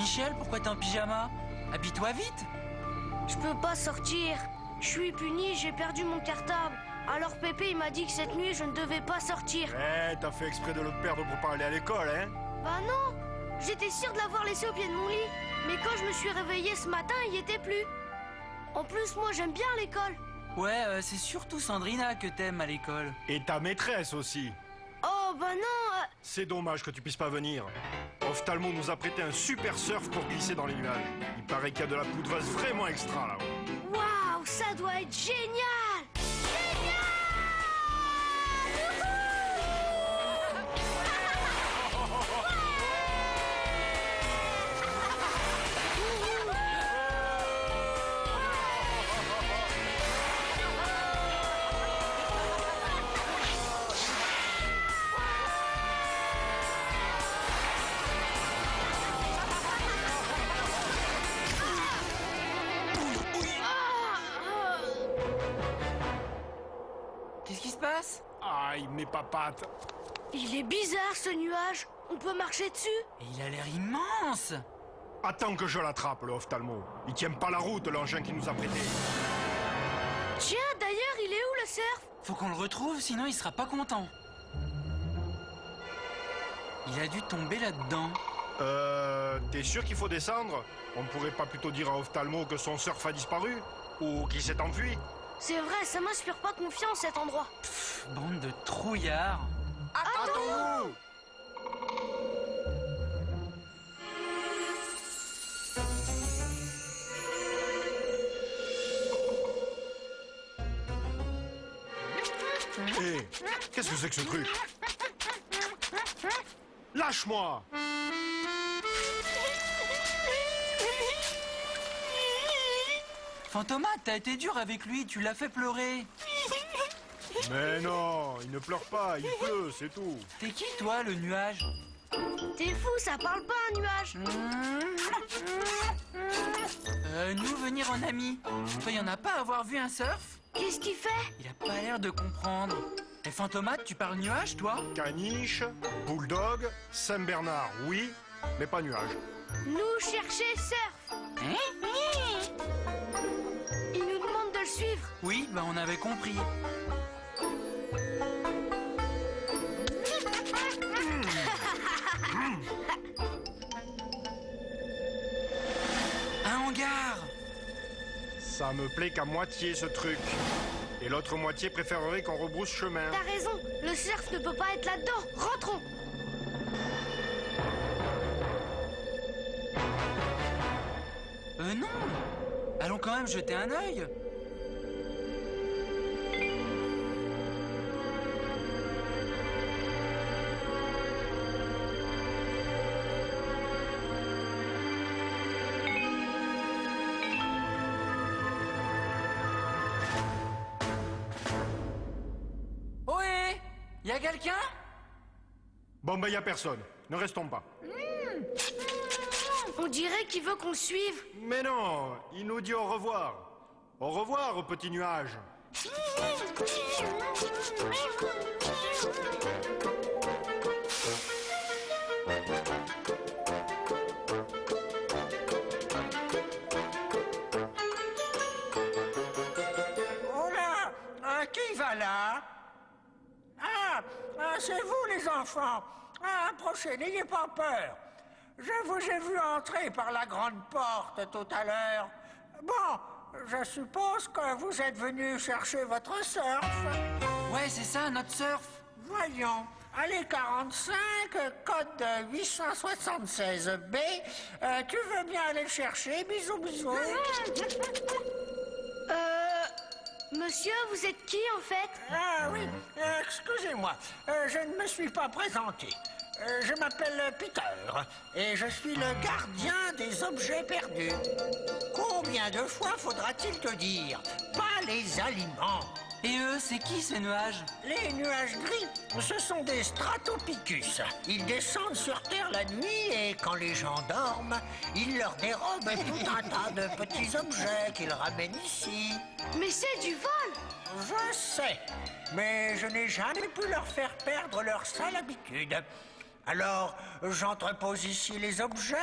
Michel, pourquoi t'es en pyjama? Habille-toi vite. Je peux pas sortir. Je suis puni, j'ai perdu mon cartable. Alors Pépé, il m'a dit que cette nuit, je ne devais pas sortir. Eh, t'as fait exprès de le perdre pour pas aller à l'école, hein? Bah non, j'étais sûre de l'avoir laissé au pied de mon lit. Mais quand je me suis réveillée ce matin, il y était plus. En plus, moi, j'aime bien l'école. Ouais, c'est surtout Sandrina que t'aimes à l'école. Et ta maîtresse aussi. Oh, bah non. C'est dommage que tu puisses pas venir. Ophtalmo nous a prêté un super surf pour glisser dans les nuages. Il paraît qu'il y a de la poudreuse vraiment extra là-haut. Waouh, ça doit être génial. Qu'est-ce qui se passe? Aïe, mes papates. Il est bizarre ce nuage. On peut marcher dessus? Et il a l'air immense. Attends que je l'attrape, le ophtalmo. Il tient pas la route, l'engin qui nous a prêté. Tiens, d'ailleurs, il est où le surf? Faut qu'on le retrouve, sinon il sera pas content. Il a dû tomber là-dedans. T'es sûr qu'il faut descendre? On ne pourrait pas plutôt dire à Ophtalmo que son surf a disparu? Ou qu'il s'est enfui? C'est vrai, ça m'inspire pas confiance cet endroit. Pff, bande de trouillards. Attends-nous! Hé, qu'est-ce que c'est que ce truc? Lâche-moi! Fantomas, t'as été dur avec lui, tu l'as fait pleurer. Mais non, il ne pleure pas, il pleut, c'est tout. T'es qui, toi, le nuage? T'es fou, ça parle pas un nuage. Nous venir en ami. Toi, y en a pas à avoir vu un surf? Qu'est-ce qu'il fait? Il a pas l'air de comprendre. Et Fantomas, tu parles nuage, toi? Caniche, bulldog, Saint-Bernard, oui, mais pas nuage. Nous chercher surf. Il nous demande de le suivre. Oui, bah on avait compris. Un hangar. Ça me plaît qu'à moitié ce truc. Et l'autre moitié préférerait qu'on rebrousse chemin. T'as raison, le surf ne peut pas être là-dedans. Rentrons. Non. Allons quand même jeter un œil. Ohé! Y a quelqu'un? Bon, ben, y a personne. Ne restons pas. On dirait qu'il veut qu'on le suive. Mais non, il nous dit au revoir. Au revoir, petit nuage. Oh là, qui va là? C'est vous les enfants. Approchez, n'ayez pas peur. Je vous ai vu entrer par la grande porte tout à l'heure. Bon, je suppose que vous êtes venu chercher votre surf. Ouais, c'est ça, notre surf. Voyons, allez 45, code 876B. Tu veux bien aller le chercher? Bisous, bisous. Monsieur, vous êtes qui en fait? Ah oui, excusez-moi, je ne me suis pas présenté. Je m'appelle Peter et je suis le gardien des objets perdus. Combien de fois faudra-t-il te dire? Pas les aliments. Et eux, c'est qui ces nuages? Les nuages gris, ce sont des stratopicus. Ils descendent sur Terre la nuit et quand les gens dorment, ils leur dérobent tout un tas de petits objets qu'ils ramènent ici. Mais c'est du vol! Je sais, mais je n'ai jamais pu leur faire perdre leur sale habitude. Alors, j'entrepose ici les objets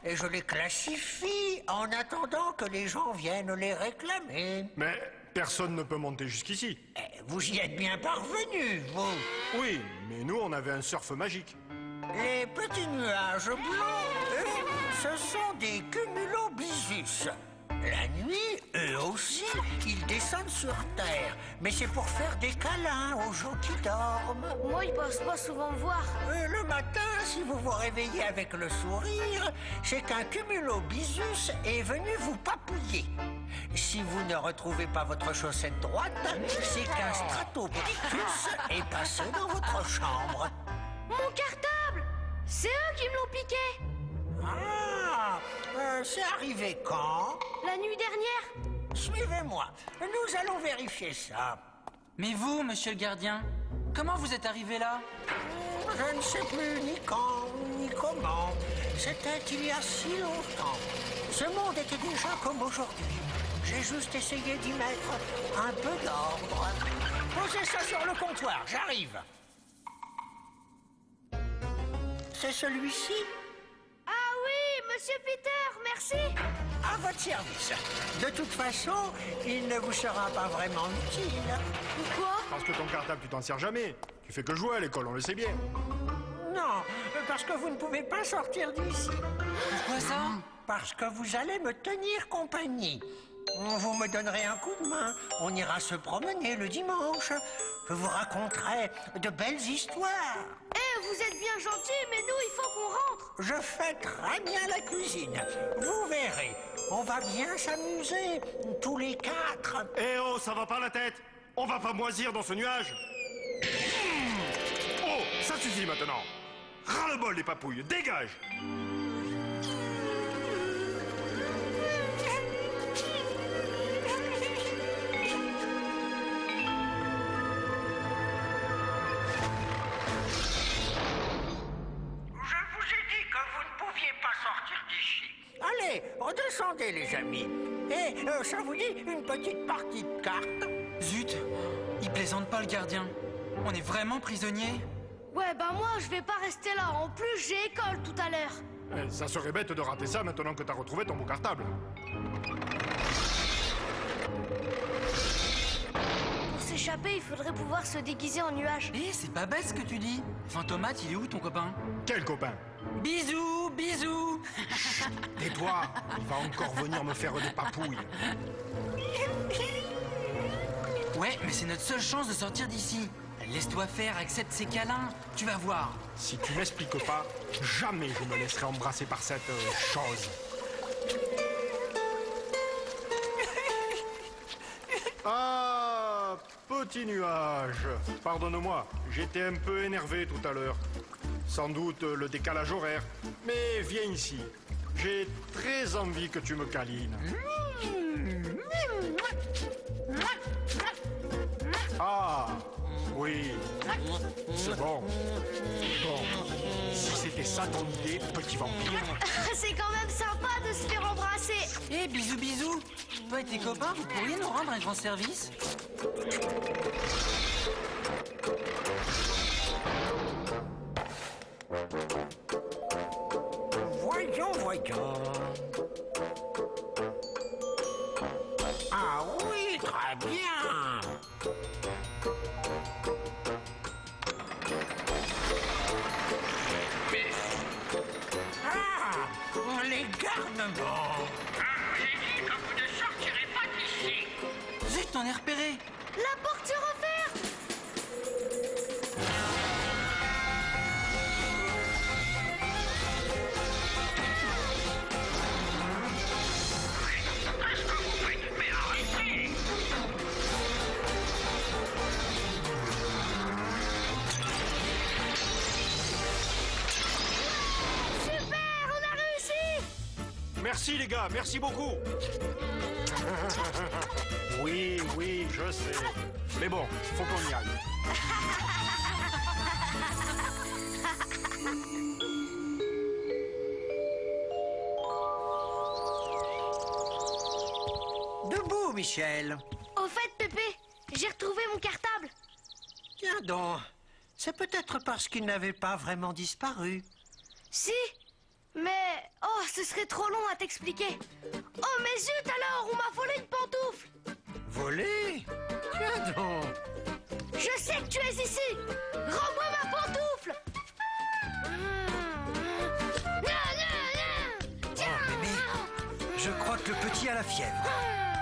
et je les classifie en attendant que les gens viennent les réclamer. Mais personne ne peut monter jusqu'ici. Vous y êtes bien parvenus, vous. Oui, mais nous, on avait un surf magique. Les petits nuages blancs, eux, ce sont des cumulobisus. La nuit, eux aussi, ils descendent sur Terre. Mais c'est pour faire des câlins aux gens qui dorment. Moi, ils passent pas souvent me voir. Le matin, si vous vous réveillez avec le sourire, c'est qu'un cumulobisus est venu vous papouiller. Si vous ne retrouvez pas votre chaussette droite, c'est qu'un stratopithecus est passé dans votre chambre. Mon cartable! C'est eux qui me l'ont piqué! Ah, c'est arrivé quand? La nuit dernière? Suivez-moi, nous allons vérifier ça. Mais vous, monsieur le gardien, comment vous êtes arrivé là? Je ne sais plus ni quand, ni comment. C'était il y a si longtemps. Ce monde était déjà comme aujourd'hui. J'ai juste essayé d'y mettre un peu d'ordre. Posez ça sur le comptoir, j'arrive. C'est celui-ci? Ah oui, monsieur Peter, merci! À votre service. De toute façon, il ne vous sera pas vraiment utile. Pourquoi? Parce que ton cartable, tu t'en sers jamais. Tu fais que jouer à l'école, on le sait bien. Non, parce que vous ne pouvez pas sortir d'ici. Pourquoi ça? Parce que vous allez me tenir compagnie. Vous me donnerez un coup de main. On ira se promener le dimanche. Je vous raconterai de belles histoires. Vous êtes bien gentils, mais nous, il faut qu'on rentre. Je fais très bien la cuisine. Vous verrez, on va bien s'amuser, tous les quatre. Eh oh, ça va pas la tête? On va pas moisir dans ce nuage. Oh, ça suffit maintenant. Ras-le-bol des papouilles, dégage. Allez, redescendez les amis. Et ça vous dit une petite partie de cartes? Zut, il plaisante pas le gardien. On est vraiment prisonniers? Ouais, bah moi, je vais pas rester là. En plus, j'ai école tout à l'heure. Ça serait bête de rater ça maintenant que t'as retrouvé ton beau cartable. Pour s'échapper, il faudrait pouvoir se déguiser en nuage. Eh, c'est pas bête ce que tu dis. Fantomate, il est où ton copain? Quel copain? Bisous, bisous. Tais-toi, il va encore venir me faire des papouilles. Ouais, mais c'est notre seule chance de sortir d'ici. Laisse-toi faire, accepte ces câlins, tu vas voir. Si tu m'expliques pas, jamais je me laisserai embrasser par cette chose. Ah, petit nuage. Pardonne-moi, j'étais un peu énervé tout à l'heure. Sans doute le décalage horaire. Mais viens ici. J'ai très envie que tu me câlines. Ah, oui. C'est bon. Bon. Si c'était ça ton idée, petit vampire. C'est quand même sympa de se faire embrasser. Eh, bisous, bisous. Toi et tes copains, vous pourriez nous rendre un grand service? Voyons, voyons. Ah oui, très bien. Ah, les garnements. J'ai dit que vous ne sortirez pas d'ici. Zut, t'en es repéré. La porte se referme. Qu'est-ce que vous faites? Mais arrêtez. Super, on a réussi. Merci les gars, merci beaucoup. Oui, oui, je sais. Mais bon, faut qu'on y aille. Debout, Michel. Au fait, Pépé, j'ai retrouvé mon cartable. Tiens donc, C'est peut-être parce qu'il n'avait pas vraiment disparu. Si, mais... Oh, ce serait trop long à t'expliquer. Oh, mais zut alors, on m'a volé une pantoufle. Volé? Tiens donc. Je sais que tu es ici. Rends-moi ma pantoufle. Oh, mémé, je crois que le petit a la fièvre.